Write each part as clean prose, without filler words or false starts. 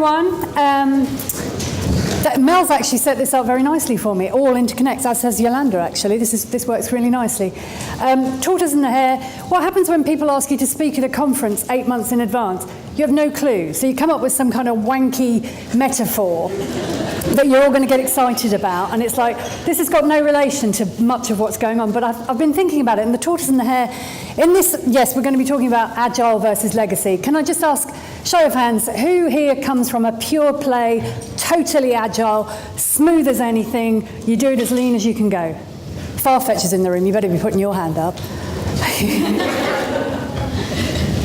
everyone. Mel's actually set this up very nicely for me. All interconnects, as says Yolanda, actually. This works really nicely. Tortoise and the Hare. What happens when people ask you to speak at a conference 8 months in advance? You have no clue. So you come up with some kind of wanky metaphor that you're all going to get excited about. And it's like, this has got no relation to much of what's going on. But I've been thinking about it. And the Tortoise and the Hare, in this, yes, we're going to be talking about Agile versus legacy. Can I just ask, show of hands, who here comes from a pure play, totally agile, smooth as anything, you do it as lean as you can go? Farfetch is in the room, you better be putting your hand up.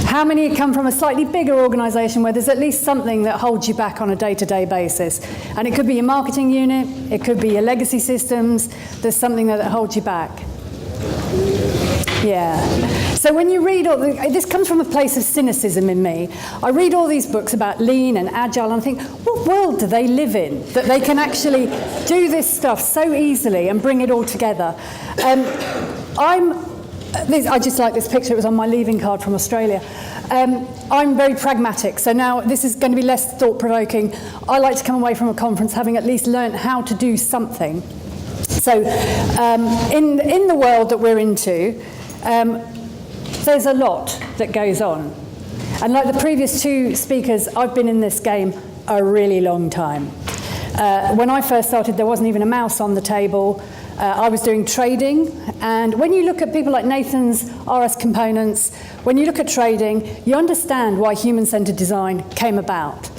How many come from a slightly bigger organisation where there's at least something that holds you back on a day-to-day basis? And it could be your marketing unit, it could be your legacy systems, there's something that holds you back. Yeah. So when you read this comes from a place of cynicism in me. I read all these books about lean and agile and I think, what world do they live in that they can actually do this stuff so easily and bring it all together? I just like this picture, it was on my leaving card from Australia. I'm very pragmatic, so now this is going to be less thought-provoking. I like to come away from a conference having at least learned how to do something. So in the world that we're into, there's a lot that goes on. And like the previous two speakers, I've been in this game a really long time. When I first started, there wasn't even a mouse on the table. I was doing trading, and when you look at people like Nathan's RS Components, when you look at trading, you understand why human-centered design came about.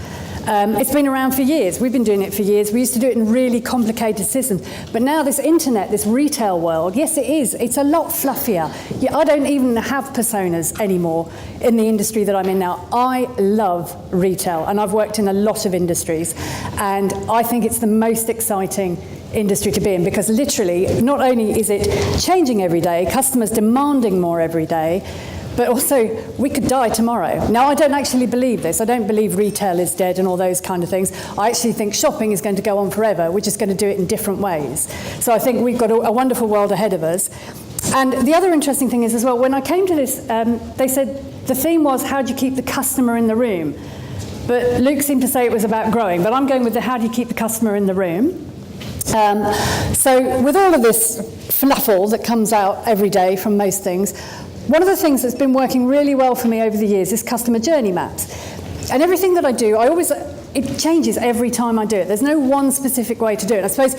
It's been around for years. We've been doing it for years. We used to do it in really complicated systems. But now this internet, this retail world, yes, it is. It's a lot fluffier. Yeah, I don't even have personas anymore in the industry that I'm in now. I love retail, and I've worked in a lot of industries. And I think it's the most exciting industry to be in, because literally, not only is it changing every day, customers demanding more every day, but also, we could die tomorrow. Now, I don't actually believe this. I don't believe retail is dead and all those kind of things. I actually think shopping is going to go on forever. We're just going to do it in different ways. So I think we've got a wonderful world ahead of us. And the other interesting thing is as well, when I came to this, they said the theme was, how do you keep the customer in the room? But Luke seemed to say it was about growing. But I'm going with the how do you keep the customer in the room? So with all of this fluffle that comes out every day from most things, one of the things that's been working really well for me over the years is customer journey maps. And everything that I do, it changes every time I do it. There's no one specific way to do it. I suppose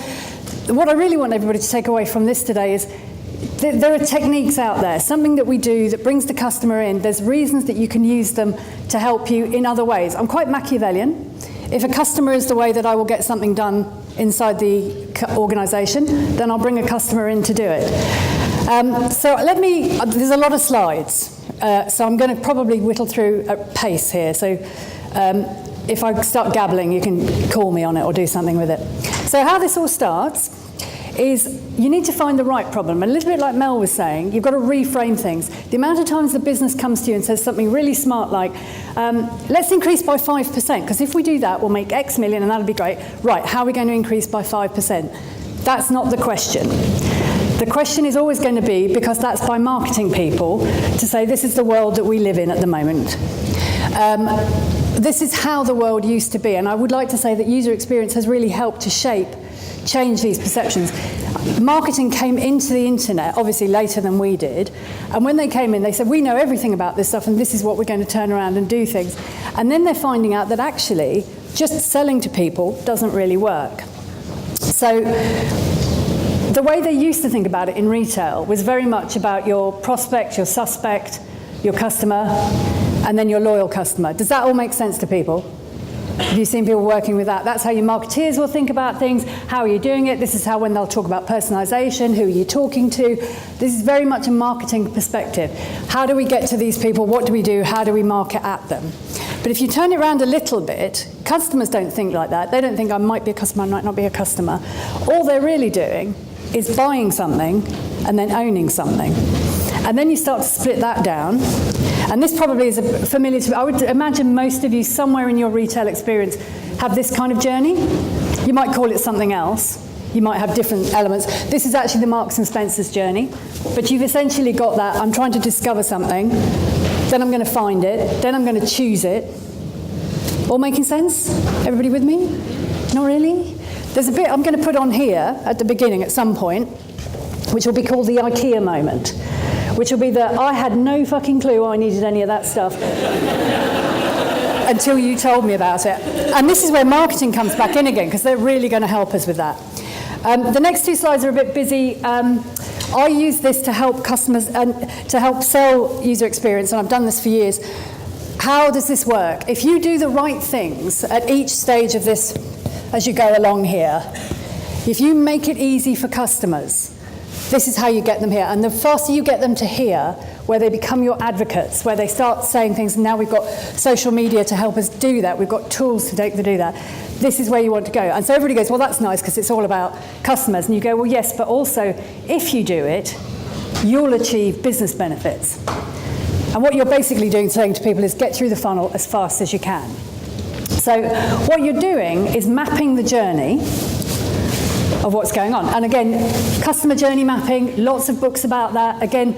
what I really want everybody to take away from this today is there are techniques out there, something that we do that brings the customer in. There's reasons that you can use them to help you in other ways. I'm quite Machiavellian. If a customer is the way that I will get something done inside the organisation, then I'll bring a customer in to do it. So there's a lot of slides, so I'm going to probably whittle through at pace here. So if I start gabbling, you can call me on it or do something with it. So how this all starts is you need to find the right problem. And a little bit like Mel was saying, you've got to reframe things. The amount of times the business comes to you and says something really smart like, let's increase by 5%, because if we do that, we'll make X million and that'll be great. Right, how are we going to increase by 5%? That's not the question. The question is always going to be, because that's by marketing people, to say this is the world that we live in at the moment. This is how the world used to be, and I would like to say that user experience has really helped to change these perceptions. Marketing came into the internet, obviously later than we did, and when they came in, they said, we know everything about this stuff, and this is what we're going to turn around and do things. And then they're finding out that actually, just selling to people doesn't really work. So the way they used to think about it in retail was very much about your prospect, your suspect, your customer, and then your loyal customer. Does that all make sense to people? Have you seen people working with that? That's how your marketeers will think about things. How are you doing it? This is how when they'll talk about personalization, who are you talking to? This is very much a marketing perspective. How do we get to these people? What do we do? How do we market at them? But if you turn it around a little bit, customers don't think like that. They don't think I might be a customer, I might not be a customer. All they're really doing is buying something and then owning something. And then you start to split that down. And this probably is familiar to, I would imagine most of you somewhere in your retail experience have this kind of journey. You might call it something else. You might have different elements. This is actually the Marks and Spencer's journey. But you've essentially got that, I'm trying to discover something, then I'm going to find it, then I'm going to choose it, All making sense? Everybody with me? Not really? There's a bit I'm going to put on here at the beginning at some point, which will be called the IKEA moment, which will be that I had no fucking clue I needed any of that stuff until you told me about it. And this is where marketing comes back in again, because they're really going to help us with that. The next two slides are a bit busy. I use this to help customers and to help sell user experience, and I've done this for years. How does this work? If you do the right things at each stage of this as you go along here, if you make it easy for customers, this is how you get them here. And the faster you get them to here, where they become your advocates, where they start saying things, and now we've got social media to help us do that, we've got tools to do that, this is where you want to go. And so everybody goes, well, that's nice because it's all about customers. And you go, well, yes, but also if you do it, you'll achieve business benefits. And what you're basically doing, saying to people, is get through the funnel as fast as you can. So what you're doing is mapping the journey of what's going on. And again, customer journey mapping, lots of books about that. Again,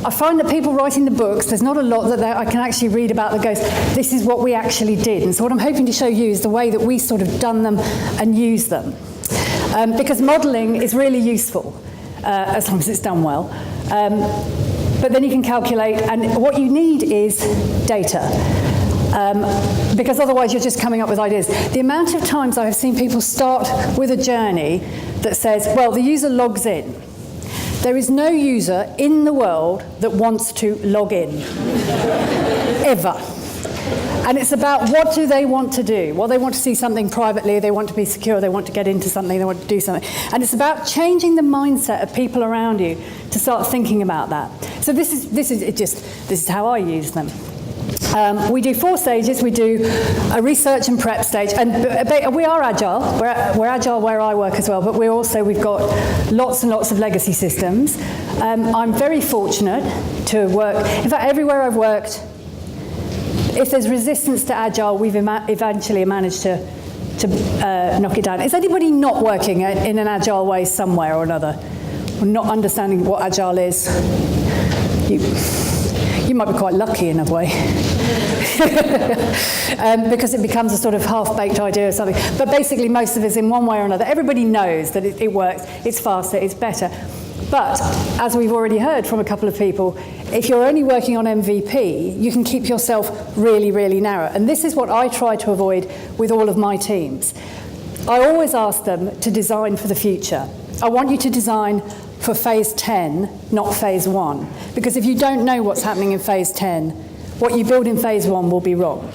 I find that people writing the books, there's not a lot that I can actually read about that goes, this is what we actually did. And so what I'm hoping to show you is the way that we sort of done them and use them. Because modelling is really useful, as long as it's done well. But then you can calculate, and what you need is data. Because otherwise you're just coming up with ideas. The amount of times I have seen people start with a journey that says, well, the user logs in. There is no user in the world that wants to log in, ever. And it's about what do they want to do? Well, they want to see something privately, they want to be secure, they want to get into something, they want to do something. And it's about changing the mindset of people around you to start thinking about that. So this is how I use them. We do 4 stages. We do a research and prep stage, and we are agile. We're agile where I work as well, but we've got lots and lots of legacy systems. I'm very fortunate to work. In fact, everywhere I've worked, if there's resistance to agile, we've eventually managed to knock it down. Is anybody not working in an agile way somewhere or another, or not understanding what agile is? You might be quite lucky in a way, because it becomes a sort of half-baked idea or something. But basically, most of us, in one way or another, everybody knows that it works, it's faster, it's better. But, as we've already heard from a couple of people, if you're only working on MVP, you can keep yourself really, really narrow. And this is what I try to avoid with all of my teams. I always ask them to design for the future. I want you to design for phase 10, not phase 1. Because if you don't know what's happening in phase 10, what you build in phase 1 will be wrong.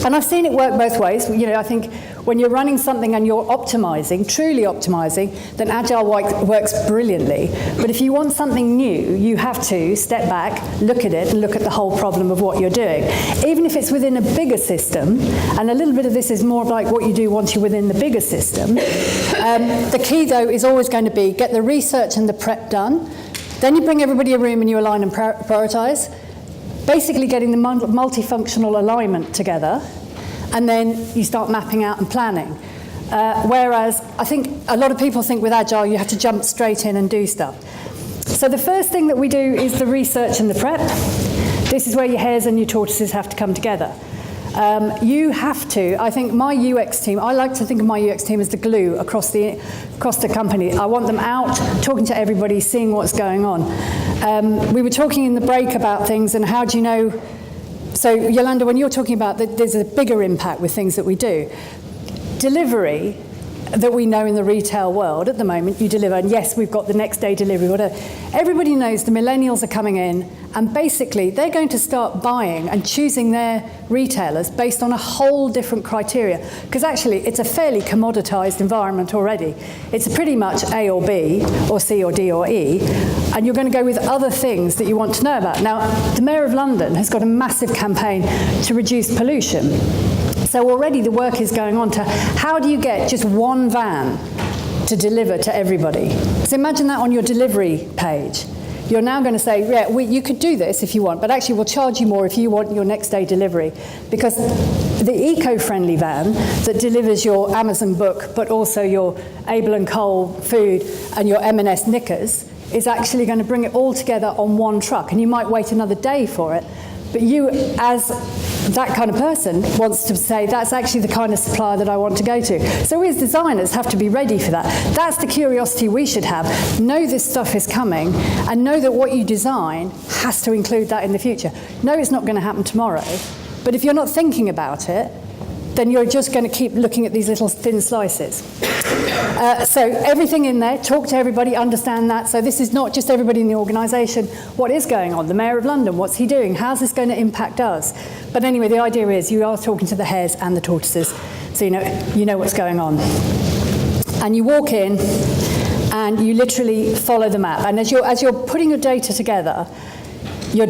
And I've seen it work both ways. You know, I think when you're running something and you're optimizing, truly optimizing, then Agile works brilliantly. But if you want something new, you have to step back, look at it, and look at the whole problem of what you're doing. Even if it's within a bigger system, and a little bit of this is more like what you do once you're within the bigger system. The key, though, is always going to be get the research and the prep done. Then you bring everybody a room and you align and prioritise. Basically getting the multifunctional alignment together, and then you start mapping out and planning. Whereas I think a lot of people think with Agile you have to jump straight in and do stuff. So the first thing that we do is the research and the prep. This is where your hares and your tortoises have to come together. You have to, I think my UX team, I like to think of my UX team as the glue across the company. I want them out, talking to everybody, seeing what's going on. We were talking in the break about things and how do you know, so Yolanda, when you're talking about that there's a bigger impact with things that we do, delivery that we know in the retail world at the moment, you deliver, and yes, we've got the next day delivery, whatever. Everybody knows the millennials are coming in, and basically they're going to start buying and choosing their retailers based on a whole different criteria, because actually it's a fairly commoditized environment already. It's pretty much A or B, or C or D or E, and you're going to go with other things that you want to know about. Now, the Mayor of London has got a massive campaign to reduce pollution. So already the work is going on to how do you get just one van to deliver to everybody. So imagine that on your delivery page. You're now going to say, yeah, you could do this if you want, but actually we'll charge you more if you want your next day delivery. Because the eco-friendly van that delivers your Amazon book, but also your Abel and Cole food and your M&S knickers, is actually going to bring it all together on one truck. And you might wait another day for it, but you, as that kind of person wants to say, that's actually the kind of supplier that I want to go to. So we as designers have to be ready for that. That's the curiosity we should have. Know this stuff is coming, and know that what you design has to include that in the future. No, it's not going to happen tomorrow, but if you're not thinking about it, then you're just going to keep looking at these little thin slices. So everything in there, talk to everybody, understand that. So this is not just everybody in the organisation. What is going on? The Mayor of London, what's he doing? How's this going to impact us? But anyway, the idea is you are talking to the hares and the tortoises, so you know what's going on. And you walk in and you literally follow the map. And as you're putting your data together, you're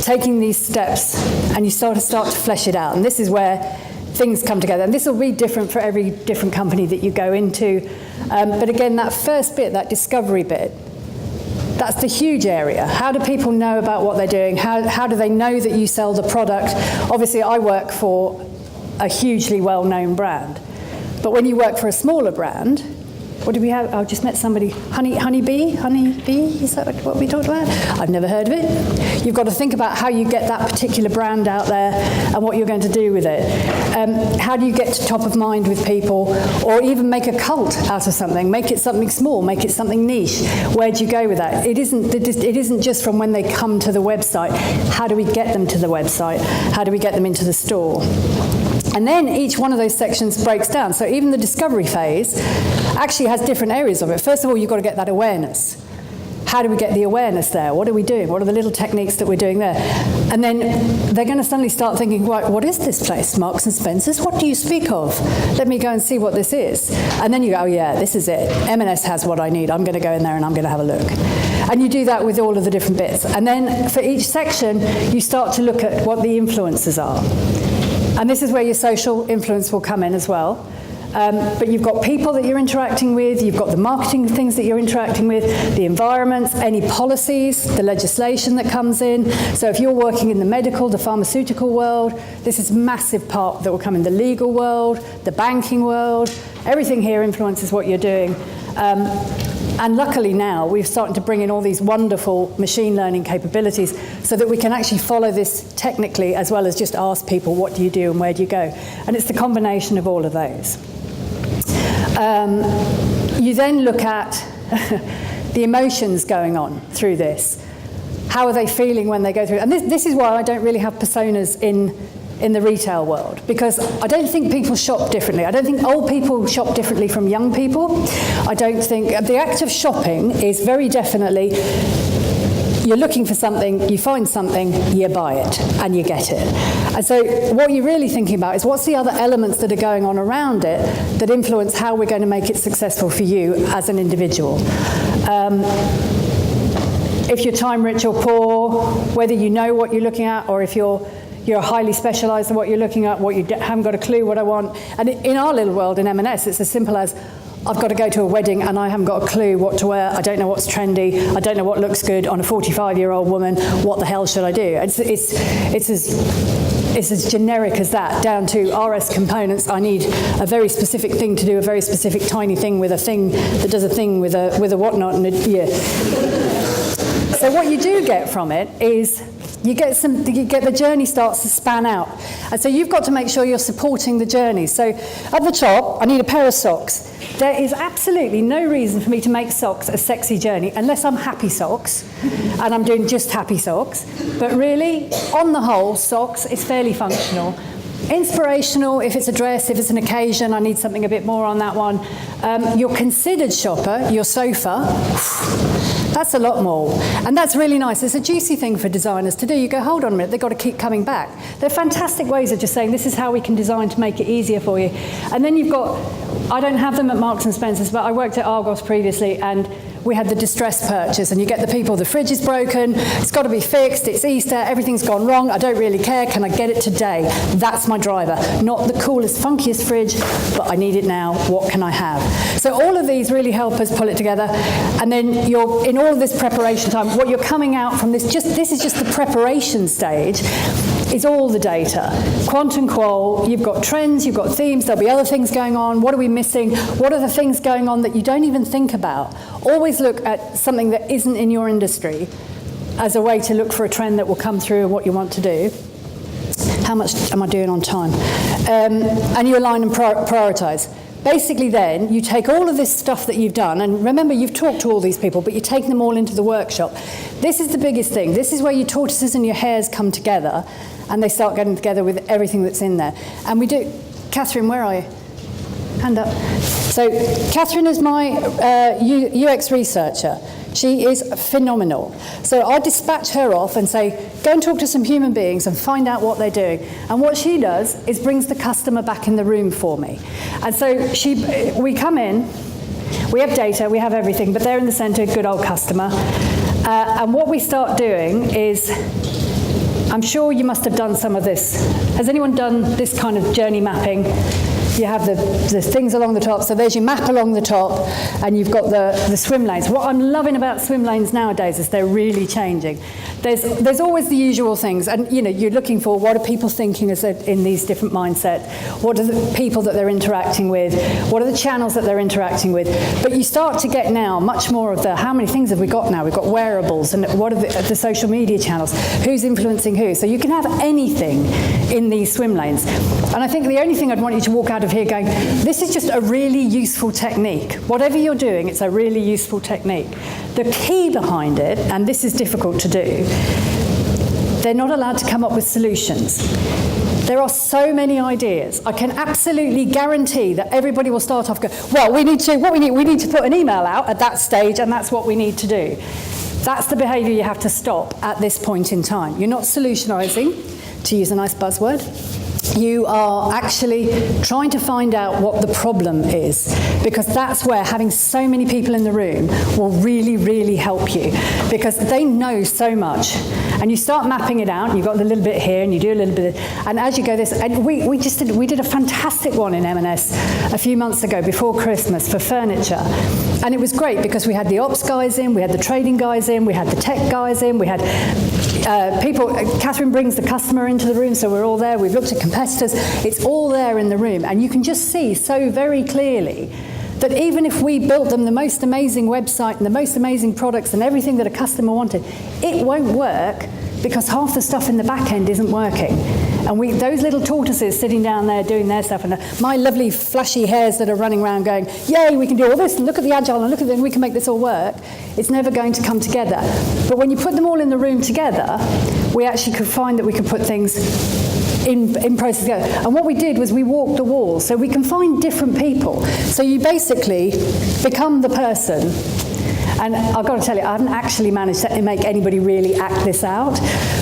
taking these steps and you start to flesh it out. And this is where things come together. And this will be different for every different company that you go into. But again, that first bit, that discovery bit, that's the huge area. How do people know about what they're doing? How do they know that you sell the product? Obviously, I work for a hugely well-known brand. But when you work for a smaller brand, what do we have? I just met somebody, Honeybee, is that what we talked about? I've never heard of it. You've got to think about how you get that particular brand out there and what you're going to do with it. How do you get to top of mind with people, or even make a cult out of something? Make it something small, make it something niche. Where do you go with that? It isn't just from when they come to the website. How do we get them to the website? How do we get them into the store? And then each one of those sections breaks down. So even the discovery phase actually has different areas of it. First of all, you've got to get that awareness. How do we get the awareness there? What are we doing? What are the little techniques that we're doing there? And then they're going to suddenly start thinking, right, what is this place? Marks and Spencer's? What do you speak of? Let me go and see what this is. And then you go, oh yeah, this is it. M&S has what I need. I'm going to go in there and I'm going to have a look. And you do that with all of the different bits. And then for each section, you start to look at what the influences are. And this is where your social influence will come in as well. But you've got people that you're interacting with, you've got the marketing things that you're interacting with, the environments, any policies, the legislation that comes in. So if you're working in the medical, the pharmaceutical world, this is a massive part that will come in the legal world, the banking world. Everything here influences what you're doing. And luckily now, we're starting to bring in all these wonderful machine learning capabilities so that we can actually follow this technically as well as just ask people, what do you do and where do you go? And it's the combination of all of those. You then look at the emotions going on through this. How are they feeling when they go through? And this is why I don't really have personas in the retail world, because I don't think people shop differently. I don't think old people shop differently from young people. I don't think the act of shopping is very definitely, you're looking for something, you find something, you buy it, and you get it. And so what you're really thinking about is what's the other elements that are going on around it that influence how we're going to make it successful for you as an individual. If you're time rich or poor, whether you know what you're looking at, or if you're highly specialised in what you're looking at, what you haven't got a clue what I want. And in our little world in M&S, it's as simple as, I've got to go to a wedding and I haven't got a clue what to wear. I don't know what's trendy. I don't know what looks good on a 45-year-old woman. What the hell should I do? It's as generic as that, down to RS components. I need a very specific thing to do a very specific tiny thing with a thing that does a thing with a whatnot. And So what you do get from it is you get the journey starts to span out. And so you've got to make sure you're supporting the journey. So at the top, I need a pair of socks. There is absolutely no reason for me to make socks a sexy journey unless I'm happy socks and I'm doing just happy socks. But really, on the whole, socks is fairly functional. Inspirational, if it's a dress, if it's an occasion, I need something a bit more on that one. Your considered shopper, your sofa, that's a lot more. And that's really nice. It's a juicy thing for designers to do. You go, hold on a minute, they've got to keep coming back. They're fantastic ways of just saying, this is how we can design to make it easier for you. And then you've got, I don't have them at Marks and Spencer's, but I worked at Argos previously, and we had the distress purchase, and you get the people, the fridge is broken, it's got to be fixed, it's Easter, everything's gone wrong, I don't really care, can I get it today? That's my driver. Not the coolest, funkiest fridge, but I need it now, what can I have? So all of these really help us pull it together, and then you're, in all of this preparation time, what you're coming out from this is just the preparation stage, is all the data. Quant and qual, you've got trends, you've got themes, there'll be other things going on, what are we missing, what are the things going on that you don't even think about? Always look at something that isn't in your industry as a way to look for a trend that will come through and what you want to do. How much am I doing on time? And you align and prioritise. Basically then, you take all of this stuff that you've done, and remember you've talked to all these people, but you take them all into the workshop. This is the biggest thing. This is where your tortoises and your hares come together, and they start getting together with everything that's in there. And we do... Catherine, where are you? Hand up. So Catherine is my UX researcher. She is phenomenal. So I dispatch her off and say, go and talk to some human beings and find out what they're doing. And what she does is brings the customer back in the room for me. And so we come in, we have data, we have everything, but they're in the centre, good old customer. And what we start doing is, I'm sure you must have done some of this. Has anyone done this kind of journey mapping? You have the things along the top, so there's your map along the top, and you've got the swim lanes. What I'm loving about swim lanes nowadays is they're really changing. There's always the usual things, and you're looking for what are people thinking as in these different mindsets, what are the people that they're interacting with, what are the channels that they're interacting with. But you start to get now much more of how many things have we got now? We've got wearables, and what are the social media channels, who's influencing who. So you can have anything in these swim lanes. And I think the only thing I'd want you to walk out of here going, this is just a really useful technique. Whatever you're doing, it's a really useful technique. The key behind it, and this is difficult to do, they're not allowed to come up with solutions. There are so many ideas. I can absolutely guarantee that everybody will start off going, well, we need to put an email out at that stage, and that's what we need to do. That's the behaviour you have to stop at this point in time. You're not solutionising, to use a nice buzzword. You are actually trying to find out what the problem is, because that's where having so many people in the room will really, really help you, because they know so much. And you start mapping it out, and you've got a little bit here, and you do a little bit, and as you go this, and we did a fantastic one in M&S a few months ago before Christmas for furniture. And it was great because we had the ops guys in, we had the trading guys in, we had the tech guys in, we had people, Catherine brings the customer into the room, so we're all there, we've looked at competitors, it's all there in the room, and you can just see so very clearly that even if we built them the most amazing website and the most amazing products and everything that a customer wanted, it won't work because half the stuff in the back end isn't working. And those little tortoises sitting down there doing their stuff, and my lovely flashy hares that are running around going, yay, we can do all this, and look at the Agile, and look at this, we can make this all work, it's never going to come together. But when you put them all in the room together, we actually could find that we could put things in process together. And what we did was we walked the wall, so we can find different people. So you basically become the person. And I've got to tell you, I haven't actually managed to make anybody really act this out,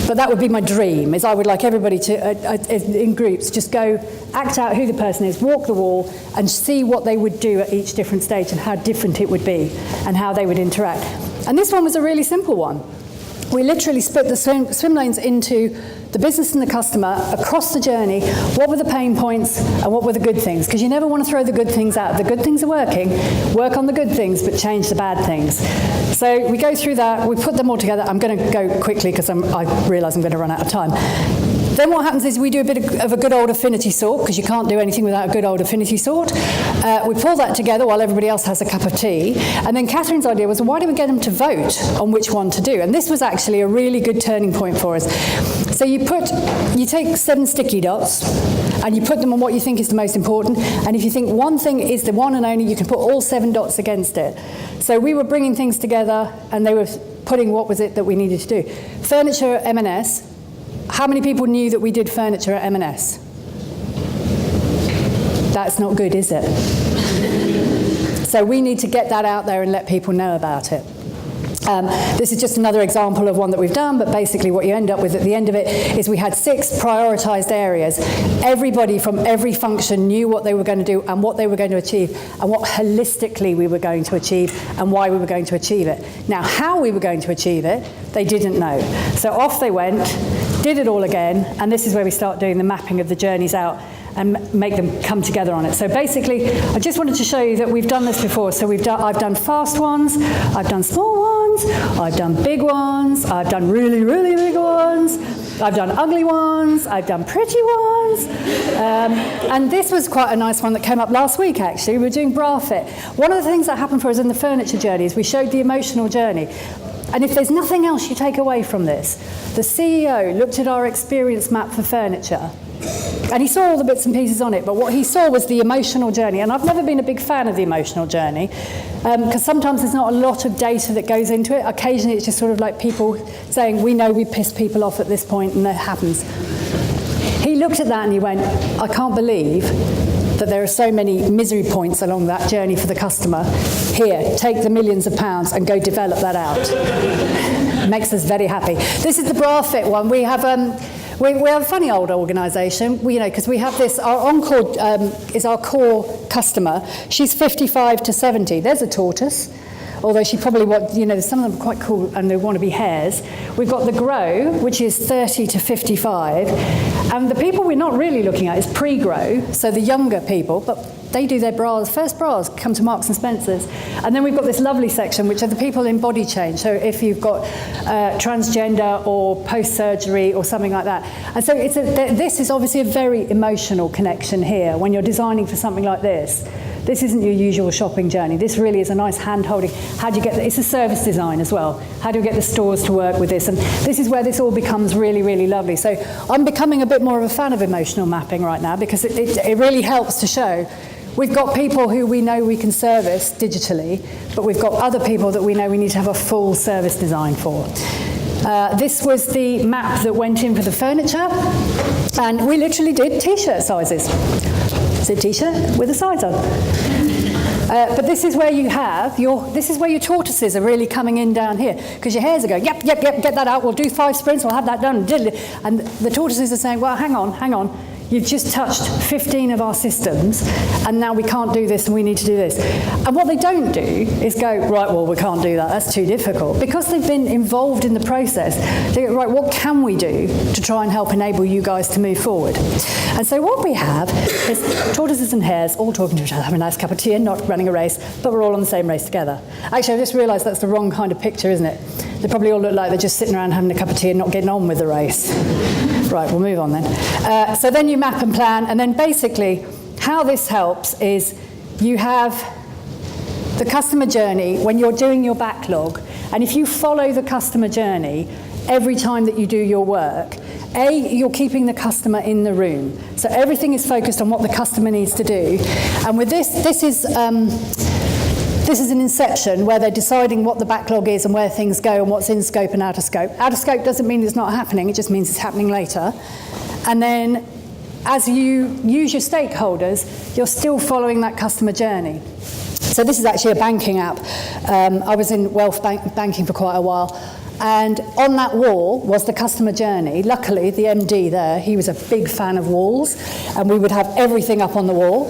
but that would be my dream, is I would like everybody to, in groups, just go act out who the person is, walk the wall, and see what they would do at each different stage and how different it would be and how they would interact. And this one was a really simple one. We literally split the swim lanes into the business and the customer across the journey. What were the pain points and what were the good things? Because you never want to throw the good things out. The good things are working. Work on the good things, but change the bad things. So we go through that. We put them all together. I'm going to go quickly because I realise I'm going to run out of time. Then what happens is we do a bit of a good old affinity sort, because you can't do anything without a good old affinity sort. We pull that together while everybody else has a cup of tea. And then Catherine's idea was, why don't we get them to vote on which one to do? And this was actually a really good turning point for us. So you take 7 sticky dots, and you put them on what you think is the most important. And if you think one thing is the one and only, you can put all 7 dots against it. So we were bringing things together, and they were putting what was it that we needed to do. Furniture at M&S. How many people knew that we did furniture at M&S? That's not good, is it? So we need to get that out there and let people know about it. This is just another example of one that we've done, but basically what you end up with at the end of it is we had 6 prioritised areas. Everybody from every function knew what they were going to do and what they were going to achieve and what holistically we were going to achieve and why we were going to achieve it. Now, how we were going to achieve it, they didn't know. So off they went, did it all again, and this is where we start doing the mapping of the journeys out and make them come together on it. So basically, I just wanted to show you that we've done this before. So I've done fast ones, I've done small ones, I've done big ones, I've done really, really big ones, I've done ugly ones, I've done pretty ones. And this was quite a nice one that came up last week, actually. We were doing bra fit. One of the things that happened for us in the furniture journey is we showed the emotional journey. And if there's nothing else you take away from this, the CEO looked at our experience map for furniture, and he saw all the bits and pieces on it, but what he saw was the emotional journey. And I've never been a big fan of the emotional journey, because sometimes there's not a lot of data that goes into it. Occasionally it's just sort of like people saying, we know we pissed people off at this point, and that happens. He looked at that and he went, I can't believe that there are so many misery points along that journey for the customer. Here, take the millions of pounds and go develop that out. Makes us very happy. This is the bra fit one. We have a funny old organisation, because we have this, our Encore is our core customer. She's 55 to 70. There's a Tortoise, although she probably some of them are quite cool and they want to be Hares. We've got the Grow, which is 30 to 55. And the people we're not really looking at is pre-Grow, so the younger people, but they do their bras, first bras come to Marks and Spencer's. And then we've got this lovely section, which are the people in body change. So if you've got transgender or post-surgery or something like that. And so this is obviously a very emotional connection here when you're designing for something like this. This isn't your usual shopping journey. This really is a nice hand-holding. How do you get it's a service design as well. How do you get the stores to work with this? And this is where this all becomes really, really lovely. So I'm becoming a bit more of a fan of emotional mapping right now, because it really helps to show we've got people who we know we can service digitally, but we've got other people that we know we need to have a full service design for. This was the map that went in for the furniture, and we literally did T-shirt sizes. It's a T-shirt with a size on. But this is where you have this is where your tortoises are really coming in down here, because your hares are going, yep, get that out, we'll do 5 sprints, we'll have that done. And the tortoises are saying, well, hang on. You've just touched 15 of our systems, and now we can't do this, and we need to do this. And what they don't do is go, right, well, we can't do that, that's too difficult. Because they've been involved in the process, they go, right, what can we do to try and help enable you guys to move forward? And so what we have is tortoises and hares all talking to each other, having a nice cup of tea and not running a race, but we're all on the same race together. Actually, I just realised that's the wrong kind of picture, isn't it? They probably all look like they're just sitting around having a cup of tea and not getting on with the race. Right, we'll move on then. So then you map and plan, and then basically how this helps is you have the customer journey when you're doing your backlog, and if you follow the customer journey every time that you do your work, you're keeping the customer in the room. So everything is focused on what the customer needs to do. And with this is an inception where they're deciding what the backlog is and where things go and what's in scope and out of scope. Out of scope doesn't mean it's not happening, it just means it's happening later. And then as you use your stakeholders, you're still following that customer journey. So this is actually a banking app. I was in wealth banking for quite a while. And on that wall was the customer journey. Luckily, the MD there, he was a big fan of walls, and we would have everything up on the wall.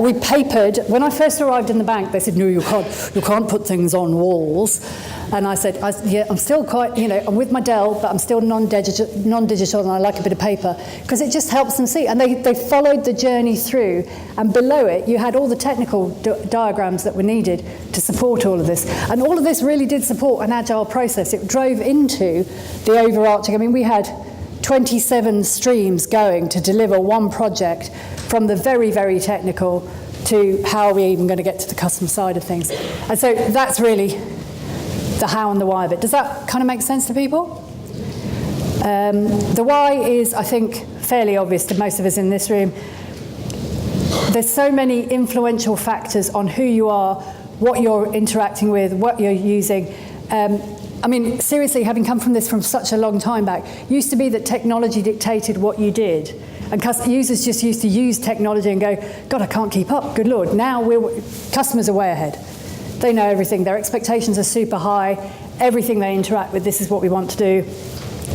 We papered. When I first arrived in the bank, they said, no, you can't put things on walls. And I said, yeah, I'm still quite, I'm with my Dell, but I'm still non-digital, and I like a bit of paper, because it just helps them see. And they followed the journey through, and below it, you had all the technical diagrams that were needed to support all of this. And all of this really did support an agile process. It drove into the overarching, we had 27 streams going to deliver one project, from the very, very technical to how are we even going to get to the customer side of things. And so that's really the how and the why of it. Does that kind of make sense to people? The why is, I think, fairly obvious to most of us in this room. There's so many influential factors on who you are, what you're interacting with, what you're using. Seriously, having come from this from such a long time back, used to be that technology dictated what you did. And users just used to use technology and go, God, I can't keep up, good Lord. Now customers are way ahead. They know everything. Their expectations are super high. Everything they interact with, this is what we want to do.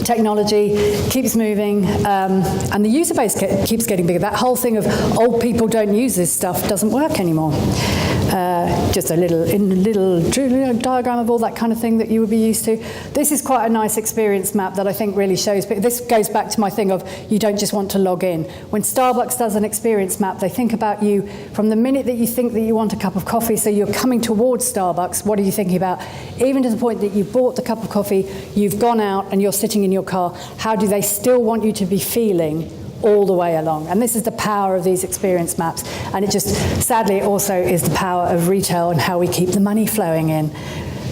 Technology keeps moving, and the user base keeps getting bigger. That whole thing of old people don't use this stuff doesn't work anymore. Just a little diagram of all that kind of thing that you would be used to. This is quite a nice experience map that I think really shows, but this goes back to my thing of you don't just want to log in. When Starbucks does an experience map, they think about you from the minute that you think that you want a cup of coffee, so you're coming towards Starbucks, what are you thinking about? Even to the point that you've bought the cup of coffee, you've gone out and you're sitting in your car, how do they still want you to be feeling all the way along? And this is the power of these experience maps. And it just, sadly, it also is the power of retail and how we keep the money flowing in.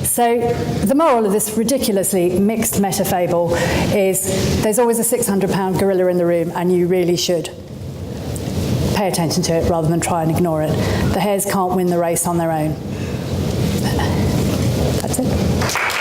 So the moral of this ridiculously mixed meta-fable is there's always a 600-pound gorilla in the room, and you really should pay attention to it rather than try and ignore it. The hares can't win the race on their own. That's it.